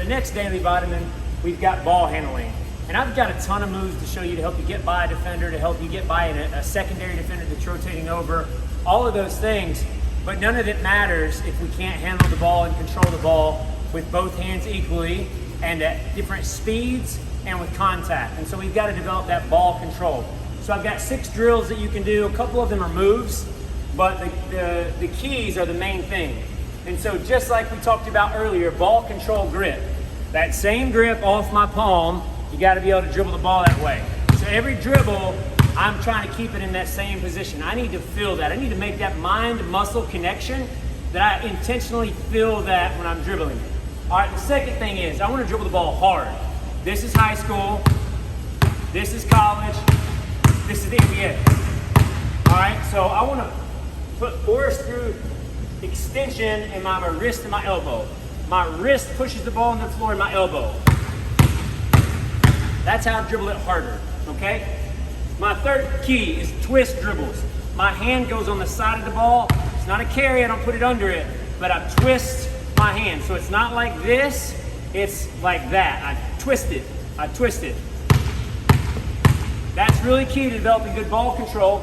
the next daily vitamin, we've got ball handling. And I've got a ton of moves to show you to help you get by a defender, to help you get by a secondary defender that's rotating over, all of those things. But none of it matters if we can't handle the ball and control the ball with both hands equally and at different speeds and with contact. And so we've got to develop that ball control. So I've got 6 drills that you can do. A couple of them are moves, but the keys are the main thing. And so just like we talked about earlier, ball control grip. That same grip off my palm, you got to be able to dribble the ball that way. So every dribble, I'm trying to keep it in that same position. I need to feel that. I need to make that mind-muscle connection that I intentionally feel that when I'm dribbling it. All right, the second thing is I want to dribble the ball hard. This is high school. This is college. This is the NBA. All right, so I want to put force through extension in my wrist and my elbow. My wrist pushes the ball on the floor in my elbow. That's how I dribble it harder, okay? My third key is twist dribbles. My hand goes on the side of the ball. It's not a carry, I don't put it under it, but I twist my hand. So it's not like this, it's like that. I twist it. That's really key to developing good ball control.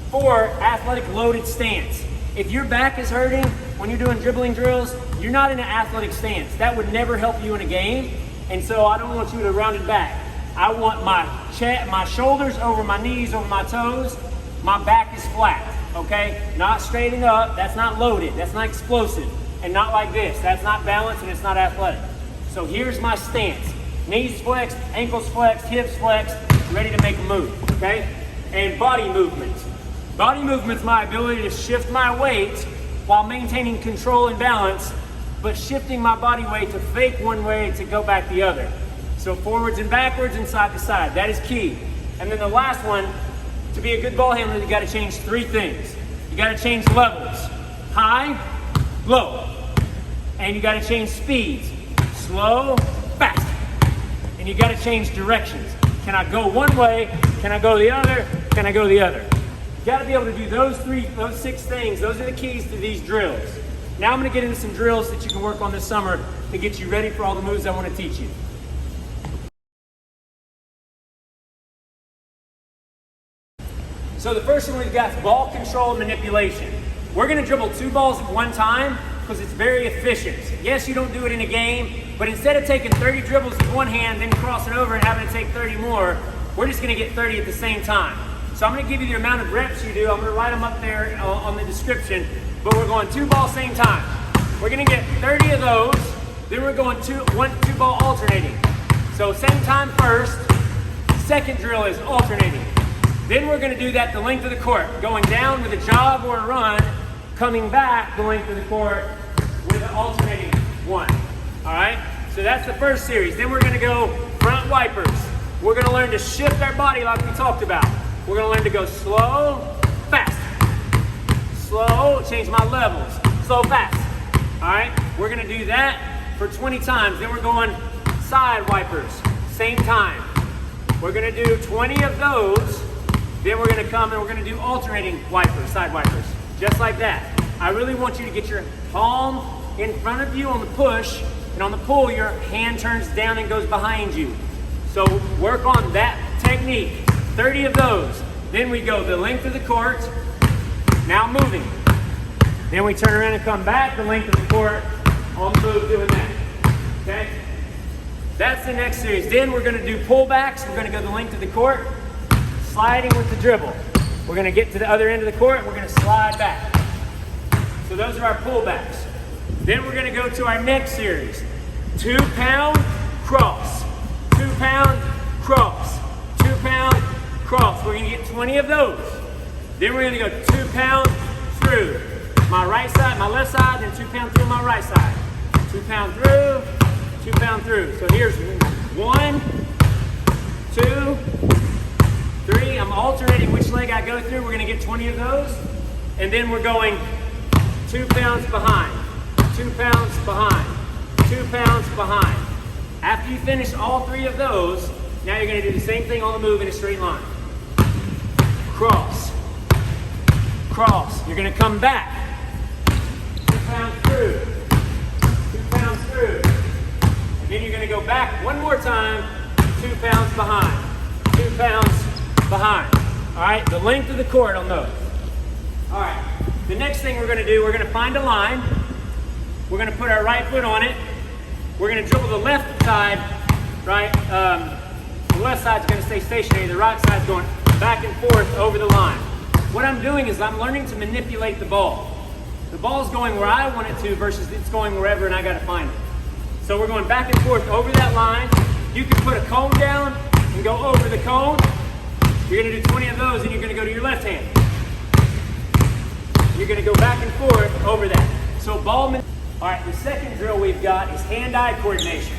4, athletic loaded stance. If your back is hurting when you're doing dribbling drills, you're not in an athletic stance. That would never help you in a game. And so I don't want you to round it back. I want my chest, my shoulders over my knees, over my toes. My back is flat, okay? Not straighting up, that's not loaded, that's not explosive. And not like this, that's not balanced and it's not athletic. So here's my stance. Knees flexed, ankles flexed, hips flexed, ready to make a move, okay? And body movement. Body movement's my ability to shift my weight while maintaining control and balance, but shifting my body weight to fake one way to go back the other. So forwards and backwards and side to side, that is key. And then the last one, to be a good ball handler, you gotta change 3 things. You gotta change levels, high, low. And you gotta change speeds, slow, fast. And you gotta change directions. Can I go one way? Can I go the other? Can I go the other? You gotta be able to do those 6 things. Those are the keys to these drills. Now I'm gonna get into some drills that you can work on this summer to get you ready for all the moves I wanna teach you. So the first one we've got is ball control and manipulation. We're gonna dribble 2 balls at one time because it's very efficient. Yes, you don't do it in a game, but instead of taking 30 dribbles with one hand, then crossing over and having to take 30 more, we're just gonna get 30 at the same time. So I'm gonna give you the amount of reps you do. I'm gonna write them up there on the description, but we're going 2 balls same time. We're gonna get 30 of those, then we're going 2 ball alternating. So same time first, second drill is alternating. Then we're gonna do that the length of the court, going down with a jog or a run, coming back the length of the court with an alternating one, all right? So that's the first series. Then we're gonna go front wipers. We're gonna learn to shift our body like we talked about. We're gonna learn to go slow, fast. Slow, change my levels, slow, fast, all right? We're gonna do that for 20 times. Then we're going side wipers, same time. We're gonna do 20 of those. Then we're gonna come and we're gonna do alternating wipers, side wipers, just like that. I really want you to get your palm in front of you on the push, and on the pull, your hand turns down and goes behind you. So work on that technique, 30 of those. Then we go the length of the court, now moving. Then we turn around and come back the length of the court, on the move doing that, okay? That's the next series. Then we're gonna do pullbacks. We're gonna go the length of the court, sliding with the dribble. We're gonna get to the other end of the court and we're gonna slide back. So those are our pullbacks. Then we're gonna go to our next series. 2 pound cross, 2 pound cross, 2 pound cross. We're gonna get 20 of those. Then we're gonna go 2 pound through my right side, my left side, then 2 pound through my right side. 2 pound through, 2 pound through. So here's 1, 2, 3, I'm alternating which leg I go through. We're gonna get 20 of those. And then we're going 2 pounds behind, 2 pounds behind, 2 pounds behind. After you finish all 3 of those, now you're gonna do the same thing on the move in a straight line. Cross, cross. You're gonna come back. 2 pounds through, 2 pounds through. Then you're gonna go back one more time, 2 pounds behind, 2 pounds behind. All right, the length of the cord on those. All right, the next thing we're gonna do, we're gonna find a line. We're gonna put our right foot on it. We're gonna dribble the left side, right? The left side's gonna stay stationary. The right side's going back and forth over the line. What I'm doing is I'm learning to manipulate the ball. The ball's going where I want it to versus it's going wherever and I gotta find it. So we're going back and forth over that line. You can put a cone down and go over the cone. You're gonna do 20 of those and you're gonna go to your left hand. You're gonna go back and forth over that. So all right, the second drill we've got is hand-eye coordination.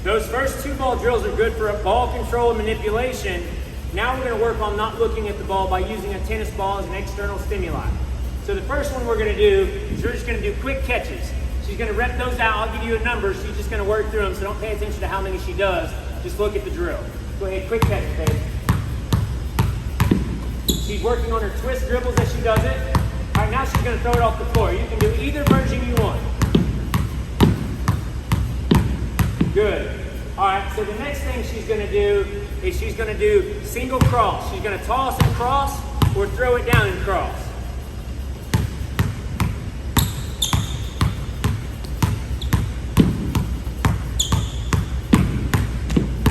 Those first 2 ball drills are good for ball control and manipulation. Now we're gonna work on not looking at the ball by using a tennis ball as an external stimuli. So the first one we're gonna do is we're just gonna do quick catches. She's gonna rep those out. I'll give you a number. She's just gonna work through them, so don't pay attention to how many she does. Just look at the drill. Go ahead, quick catch, baby. She's working on her twist dribbles as she does it. All right, now she's gonna throw it off the floor. You can do either version you want. Good. All right, so the next thing she's gonna do is she's gonna do single cross. She's gonna toss and cross or throw it down and cross.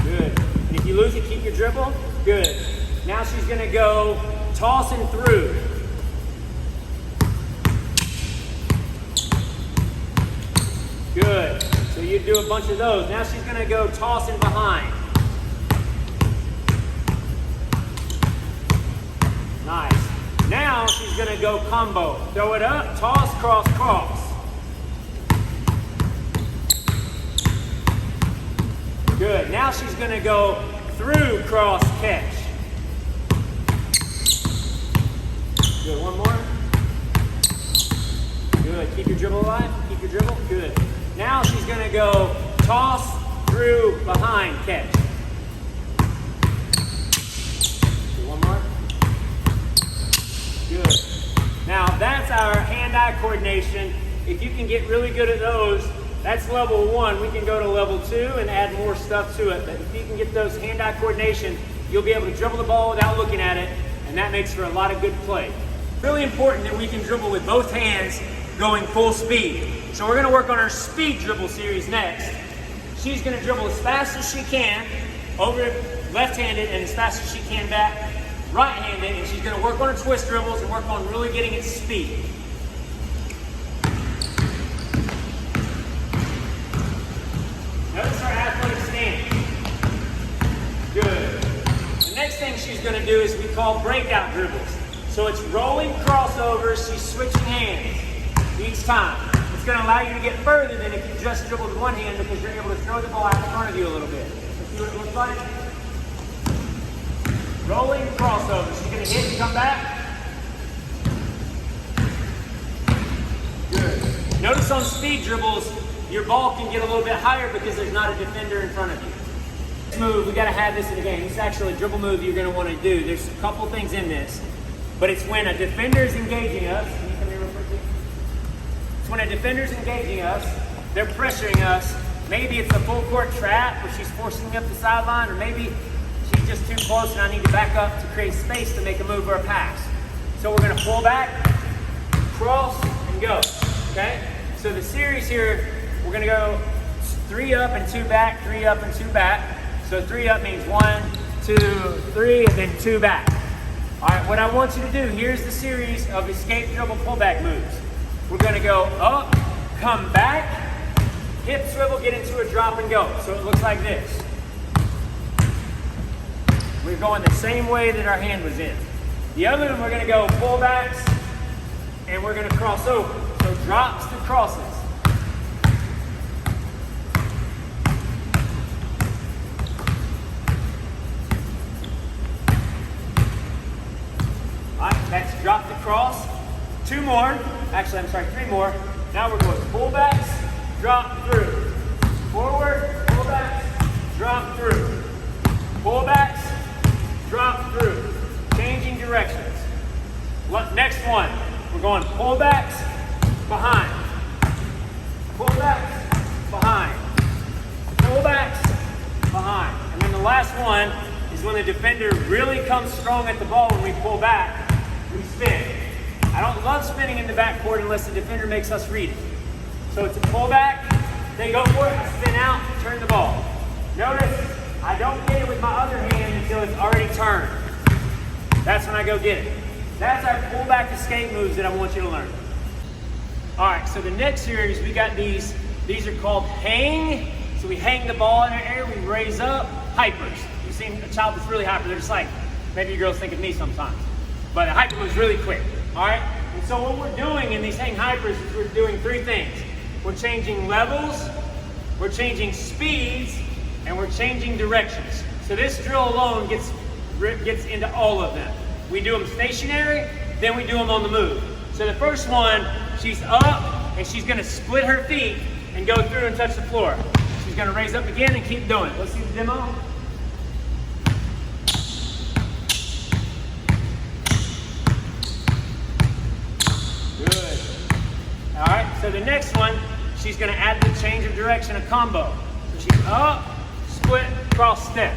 Good. And if you lose it, keep your dribble. Good. Now she's gonna go toss and through. Good. So you do a bunch of those. Now she's gonna go toss and behind. Nice. Now she's gonna go combo. Throw it up, toss, cross, cross. Good. Now she's gonna go through, cross, catch. Good. One more. Good. Keep your dribble alive. Keep your dribble. Good. Now she's gonna go toss, through, behind, catch. Good. One more. Good. Now that's our hand-eye coordination. If you can get really good at those, that's level 1. We can go to level 2 and add more stuff to it. But if you can get those hand-eye coordination, you'll be able to dribble the ball without looking at it, and that makes for a lot of good play. Really important that we can dribble with both hands going full speed. So we're gonna work on our speed dribble series next. She's gonna dribble as fast as she can over left-handed and as fast as she can back right-handed, and she's gonna work on her twist dribbles and work on really getting its speed. Notice our athletic stance. Good. The next thing she's gonna do is we call breakout dribbles. So it's rolling crossovers, she's switching hands each time. It's going to allow you to get further than if you just dribble with one hand because you're able to throw the ball out in front of you a little bit. Let's see what it looks like. Rolling crossovers. She's going to hit and come back. Good. Notice on speed dribbles, your ball can get a little bit higher because there's not a defender in front of you. This move, we got to have this in the game. This is actually a dribble move you're going to want to do. There's a couple things in this, but it's when a defender is engaging us. When a defender's engaging us, they're pressuring us. Maybe it's a full court trap where she's forcing me up the sideline, or maybe she's just too close and I need to back up to create space to make a move or a pass. So we're gonna pull back, cross, and go, okay? So the series here, we're gonna go 3 up and 2 back, 3 up and 2 back. So 3 up means 1, 2, 3, and then 2 back. All right, what I want you to do, here's the series of escape dribble pullback moves. We're gonna go up, come back, hip swivel, get into a drop and go. So it looks like this. We're going the same way that our hand was in. The other one, we're gonna go pullbacks and we're gonna cross over. So drops to crosses. All right, that's drop to cross. 2 more. Actually, I'm sorry, 3 more. Now we're going pullbacks, drop through. Forward, pullbacks, drop through. Pullbacks, drop through. Changing directions. Next one, we're going pullbacks, behind. Pullbacks, behind. Pullbacks, the last one is when the defender really comes strong at the ball when we pull back, we spin. I don't love spinning in the backcourt unless the defender makes us read it. So it's a pullback, they go for it, I spin out, turn the ball. Notice, I don't get it with my other hand until it's already turned. That's when I go get it. That's our pullback escape moves that I want you to learn. All right, so the next series, we got these. These are called hang. So we hang the ball in the air, we raise up, hypers. You've seen a child that's really hyper, they're just like, maybe you girls think of me sometimes. But a hyper moves really quick, all right? And so what we're doing in these hang hypers is we're doing three things. We're changing levels, we're changing speeds, and we're changing directions. So this drill alone gets into all of them. We do them stationary, then we do them on the move. So the first one, she's up, and she's gonna split her feet and go through and touch the floor. She's gonna raise up again and keep doing it. Let's see the demo. Good. All right, so the next one, she's gonna add the change of direction, a combo. So she's up, split, cross, step.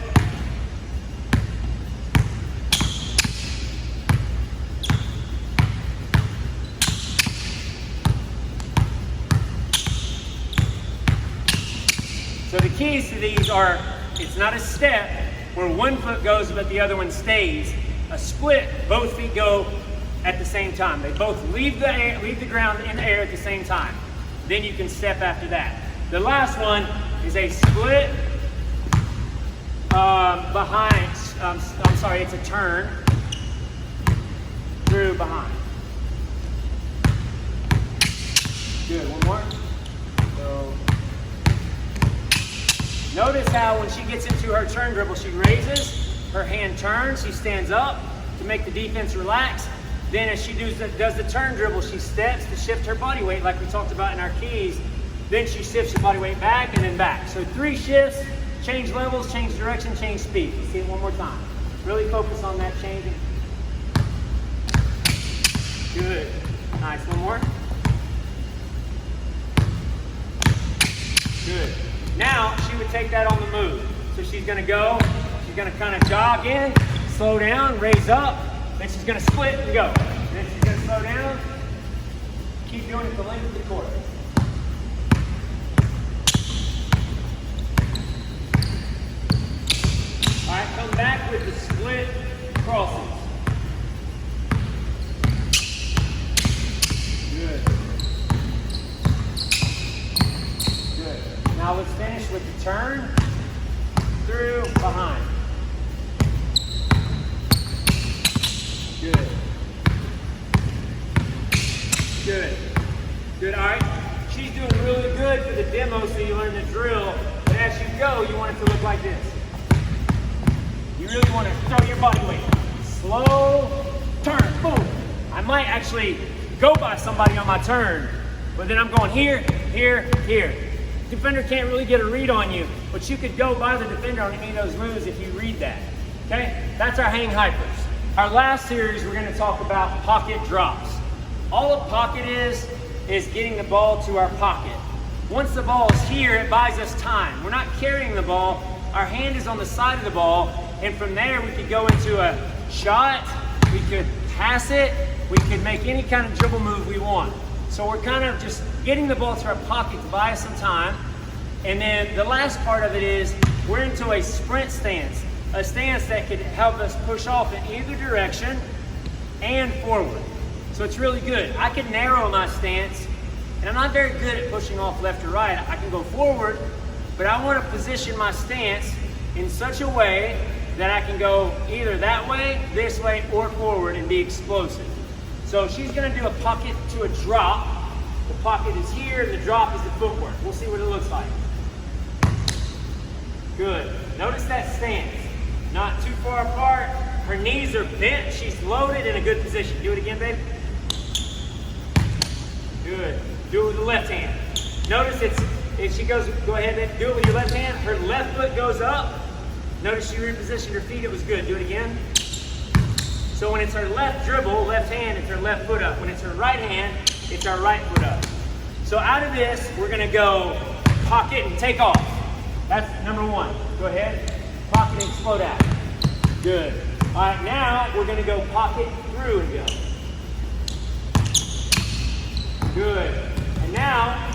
So the keys to these are, it's not a step where one foot goes but the other one stays. A split, both feet go at the same time. They both leave the ground in the air at the same time. Then you can step after that. The last one is a split it's a turn through behind. Good, one more. So, notice how when she gets into her turn dribble, she raises, her hand turns, she stands up to make the defense relax. Then as she does the turn dribble, she steps to shift her body weight like we talked about in our keys. Then she shifts her body weight back and then back. So 3 shifts, change levels, change direction, change speed. Let's see it one more time. Really focus on that changing. Good. Nice, one more. Good. Now, she would take that on the move. So she's gonna go, she's gonna kind of jog in, slow down, raise up, then she's gonna split and go. Then she's gonna slow down, keep doing it the length of the court. All right, come back with the split crosses. Good. Good. Now let's finish with the turn, through, behind. Good. Good. Good, all right. She's doing really good for the demo so you learn the drill, but as you go, you want it to look like this. You really want to throw your body weight. Slow, turn, boom. I might actually go by somebody on my turn, but then I'm going here, here, here. Defender can't really get a read on you, but you could go by the defender on any of those moves if you read that, okay? That's our hang hypers. Our last series, we're gonna talk about pocket drops. All a pocket is getting the ball to our pocket. Once the ball is here, it buys us time. We're not carrying the ball, our hand is on the side of the ball, and from there we could go into a shot, we could pass it, we could make any kind of dribble move we want. So we're kind of just getting the ball to our pocket to buy us some time. And then the last part of it is we're into a sprint stance, a stance that could help us push off in either direction and forward. So it's really good. I can narrow my stance, and I'm not very good at pushing off left or right. I can go forward, but I want to position my stance in such a way that I can go either that way, this way, or forward and be explosive. So she's gonna do a pocket to a drop. The pocket is here, and the drop is the footwork. We'll see what it looks like. Good. Notice that stance. Not too far apart. Her knees are bent. She's loaded in a good position. Do it again, baby. Good. Do it with the left hand. Notice if she goes, go ahead, baby. Do it with your left hand. Her left foot goes up. Notice she repositioned her feet. It was good. Do it again. So when it's her left dribble, left hand, it's her left foot up. When it's her right hand, it's our right foot up. So out of this, we're gonna go pocket and take off. That's number one. Go ahead. Pocket pocket and explode out. Good. All right, now we're gonna go pocket through and go. Good. And now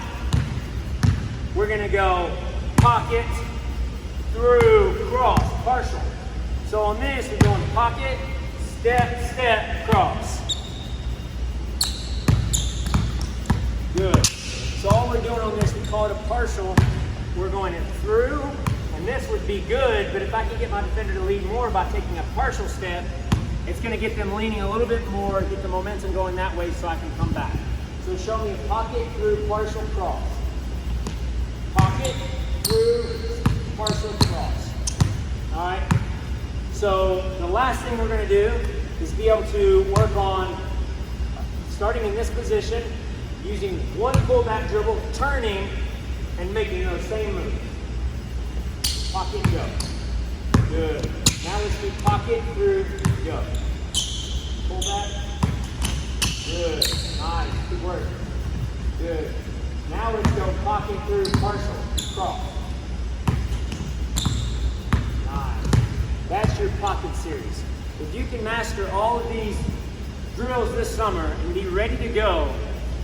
we're gonna go pocket through cross, partial. So on this, we're going pocket, step, step, cross. Good. So all we're doing on this, we call it a partial. We're going it through, and this would be good, but if I can get my defender to lead more by taking a partial step, it's gonna get them leaning a little bit more, get the momentum going that way so I can come back. So show me pocket through, partial, cross. Pocket through, partial, cross. All right? So the last thing we're gonna do is be able to work on starting in this position, using one pullback dribble, turning, and making those same moves. Pocket, go. Good. Now let's do pocket through, go. Pull back. Good. Nice. Good work. Good. Now let's go pocket through, partial, cross. Nice. That's your pocket series. If you can master all of these drills this summer and be ready to go,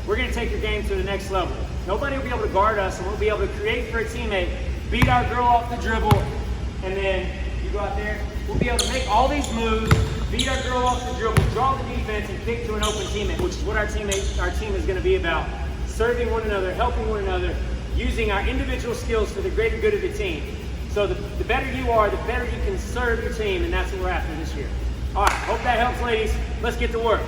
we're going to take your game to the next level. Nobody will be able to guard us, and we'll be able to create for a teammate, beat our girl off the dribble, and then you go out there, we'll be able to make all these moves, beat our girl off the dribble, draw the defense, and kick to an open teammate, which is what our team is going to be about. Serving one another, helping one another, using our individual skills for the greater good of the team. So the better you are, the better you can serve your team, and that's what we're after this year. All right, hope that helps, ladies. Let's get to work.